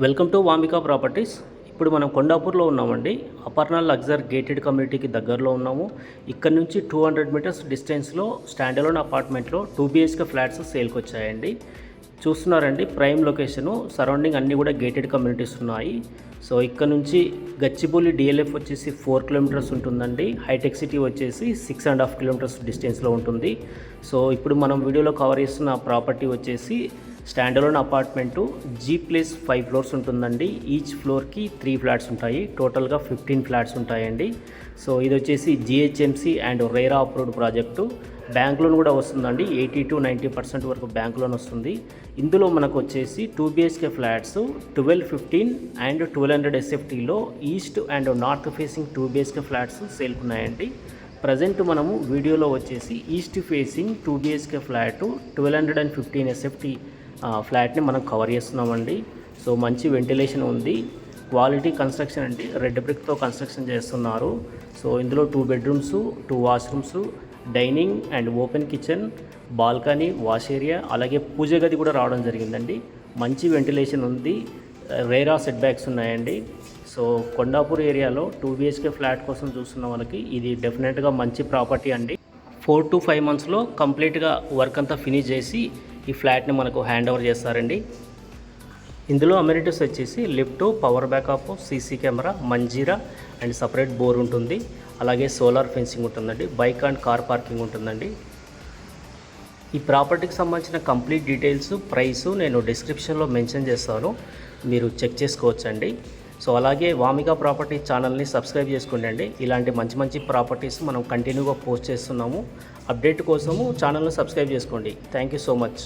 Welcome to Vamika properties. ఇప్పుడు మనం కొండాపూర్లో ఉన్నామండి. అపర్ణ లగ్జర్ గేటెడ్ కమ్యూనిటీకి దగ్గరలో ఉన్నాము. ఇక్కడ నుంచి 200 మీటర్స్ డిస్టెన్స్లో స్టాండ్ అలోన్ అపార్ట్మెంట్లో 2 BHK ఫ్లాట్స్ సేల్కి వచ్చాయండి. చూస్తున్నారండి, ప్రైమ్ లొకేషను, సరౌండింగ్ అన్నీ కూడా గేటెడ్ కమ్యూనిటీస్ ఉన్నాయి. సో ఇక్కడ నుంచి గచ్చిబౌలి DLF వచ్చేసి 4 కిలోమీటర్స్ ఉంటుందండి. హైటెక్ సిటీ వచ్చేసి 6.5 కిలోమీటర్స్ డిస్టెన్స్లో ఉంటుంది. సో ఇప్పుడు మనం వీడియోలో కవర్ చేస్తున్న ప్రాపర్టీ వచ్చేసి stand alone apartment G+5 floors ఉంటుందండి. ఈచ్ ఫ్లోర్కి 3 ఫ్లాట్స్ ఉంటాయి. టోటల్గా 15 ఫ్లాట్స్ ఉంటాయండి. సో ఇది వచ్చేసి GHMC and RERA approved project. Bank loan కూడా వస్తుందండి. 80 to 90% వరకు బ్యాంక్ లోన్ వస్తుంది. ఇందులో మనకు వచ్చేసి 2 BHK ఫ్లాట్స్ 1215 అండ్ 1200 SFTలో east and north facing 2 BHK flats సేల్కున్నాయండి. ప్రజెంట్ మనము వీడియోలో వచ్చేసి east facing 2 BHK flat 1215 SFT ఫ్లాట్ని మనం కవర్ చేస్తున్నామండి. సో మంచి వెంటిలేషన్ ఉంది, క్వాలిటీ కన్స్ట్రక్షన్ అండి. రెడ్ బ్రిక్తో కన్స్ట్రక్షన్ చేస్తున్నారు. సో ఇందులో 2 bedrooms, 2 washrooms, dining and open kitchen, balcony, wash area, అలాగే పూజ గది కూడా రావడం జరిగిందండి. మంచి వెంటిలేషన్ ఉంది, రేరా సెట్ బ్యాక్స్ ఉన్నాయండి. సో కొండాపూర్ ఏరియాలో 2 BHK ఫ్లాట్ కోసం చూస్తున్న వాళ్ళకి ఇది డెఫినెట్గా మంచి ప్రాపర్టీ అండి. 4 to 5 మంత్స్లో కంప్లీట్గా వర్క్ అంతా ఫినిష్ చేసి ఈ ఫ్లాట్ని మనకు హ్యాండ్ ఓవర్ చేస్తారండి. ఇందులో అమ్యూనిటీస్ వచ్చేసి lift, power backup, CC camera, Manjeera and separate bore ఉంటుంది. అలాగే సోలార్ ఫెన్సింగ్ ఉంటుందండి. బైక్ అండ్ కార్ పార్కింగ్ ఉంటుందండి. ఈ ప్రాపర్టీకి సంబంధించిన కంప్లీట్ డీటెయిల్స్, ప్రైసు నేను డిస్క్రిప్షన్లో మెన్షన్ చేస్తాను, మీరు చెక్ చేసుకోవచ్చండి. సో అలాగే వామికా ప్రాపర్టీ ఛానల్ని సబ్స్క్రైబ్ చేసుకోండి. ఇలాంటి మంచి మంచి ప్రాపర్టీస్ మనం కంటిన్యూగా పోస్ట్ చేస్తున్నాము. అప్డేట్ కోసము ఛానల్ని సబ్స్క్రైబ్ చేసుకోండి. Thank you so much.